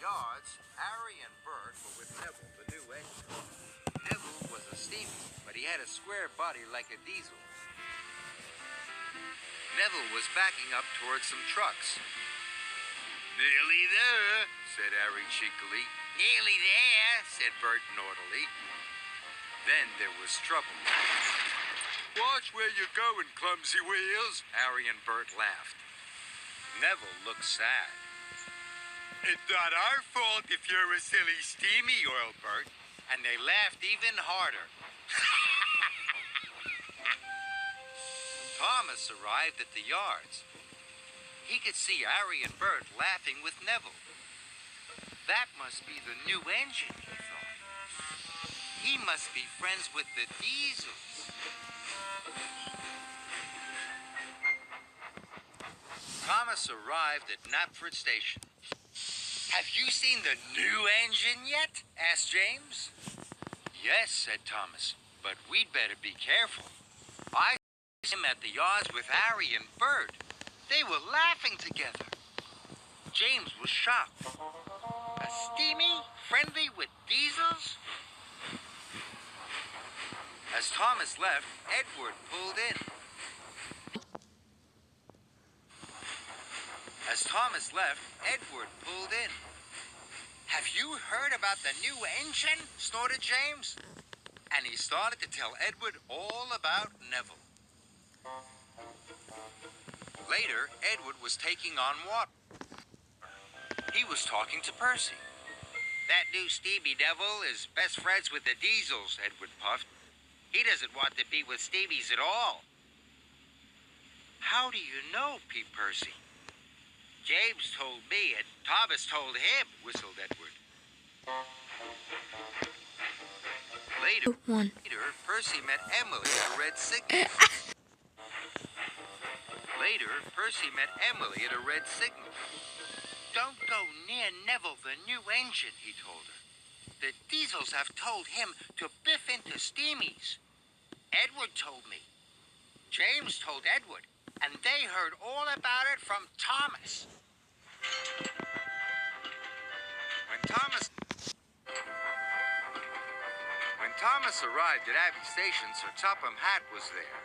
yards, Harry and Bert were with Neville, the new engine. Neville was a steamer, but he had a square body like a diesel. Neville was backing up towards some trucks. "Nearly there," said Harry cheekily. "Nearly there," said Bert naughtily. Then there was trouble. "Watch where you're going, clumsy wheels," Harry and Bert laughed. Neville looked sad. "It's not our fault if you're a silly steamy," oiled Bert, and they laughed even harder. Thomas arrived at the yards. He could see Harry and Bert laughing with Neville. That must be the new engine, he thought. He must be friends with the Diesels. Thomas arrived at Knapford Station. "Have you seen the new engine yet?" asked James. "Yes," said Thomas, "but we'd better be careful. I saw him at the yards with Harry and Bert. They were laughing together." James was shocked. A steamy, friendly with Diesels? As Thomas left, Edward pulled in. "Have you heard about the new engine?" snorted James. And he started to tell Edward all about Neville. Later, Edward was taking on water. He was talking to Percy. "That new Stevie Neville is best friends with the Diesels," Edward puffed. "He doesn't want to be with Stevies at all." "How do you know?" peeped Percy. "James told me and Thomas told him," whistled Edward. Later, Percy met Emily at a red signal. "Don't go near Neville, the new engine," he told her. "The Diesels have told him to biff into Steamies. Edward told me. James told Edward, and they heard all about it from Thomas." When Thomas arrived at Abbey Station, Sir Topham Hatt was there.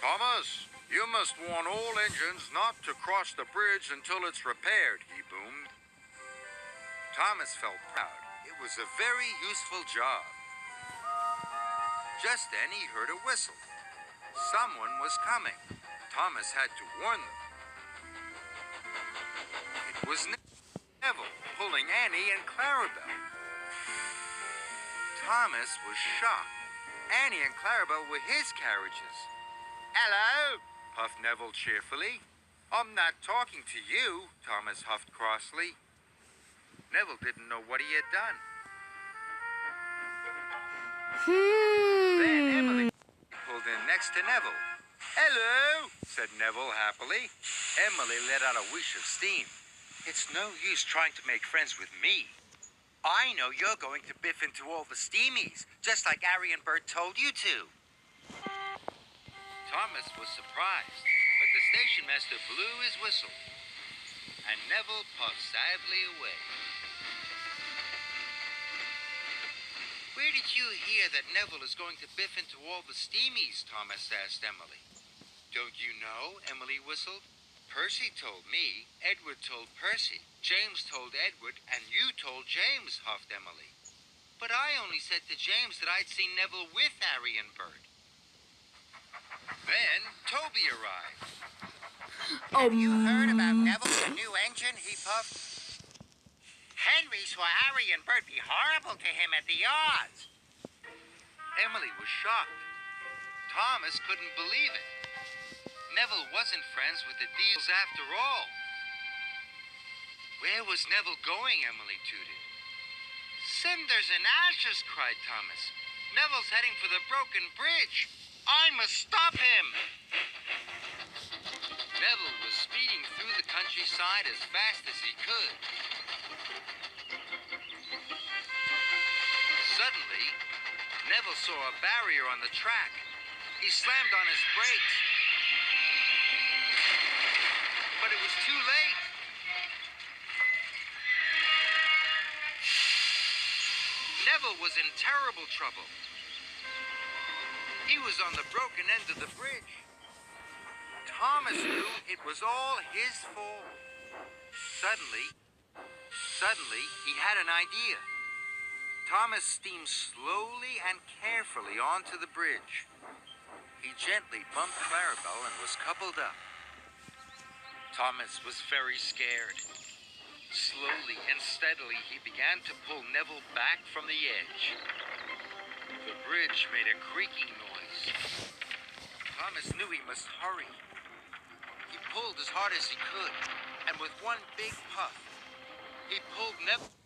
"Thomas, you must warn all engines not to cross the bridge until it's repaired," he boomed. Thomas felt proud. It was a very useful job. Just then he heard a whistle. Someone was coming. Thomas had to warn them. It was Neville pulling Annie and Clarabelle. Thomas was shocked. Annie and Clarabelle were his carriages. "Hello," puffed Neville cheerfully. "I'm not talking to you," Thomas huffed crossly. Neville didn't know what he had done. Then Emily pulled in next to Neville. "Hello," said Neville happily. Emily let out a whoosh of steam. "It's no use trying to make friends with me. I know you're going to biff into all the Steamies, just like Harry and Bert told you to." Thomas was surprised, but the station master blew his whistle, and Neville puffed sadly away. "Where did you hear that Neville is going to biff into all the Steamies?" Thomas asked Emily. "Don't you know?" Emily whistled. "Percy told me, Edward told Percy, James told Edward, and you told James," huffed Emily. "But I only said to James that I'd seen Neville with Harry and Bert." Then Toby arrived. "Have you heard about Neville, the new engine?" he puffed. "Henry saw Harry and Bert be horrible to him at the yards." Emily was shocked. Thomas couldn't believe it. Neville wasn't friends with the Diesels after all. Where was Neville going? Emily tooted. "Cinders and ashes," cried Thomas. "Neville's heading for the broken bridge. I must stop him." Neville was speeding through the countryside as fast as he could. Suddenly, Neville saw a barrier on the track. He slammed on his brakes. But it was too late. Neville was in terrible trouble. He was on the broken end of the bridge. Thomas knew it was all his fault. Suddenly, he had an idea. Thomas steamed slowly and carefully onto the bridge. He gently bumped Clarabelle and was coupled up. Thomas was very scared. Slowly and steadily, he began to pull Neville back from the edge. The bridge made a creaking noise. Thomas knew he must hurry. He pulled as hard as he could, and with one big puff, he pulled Neville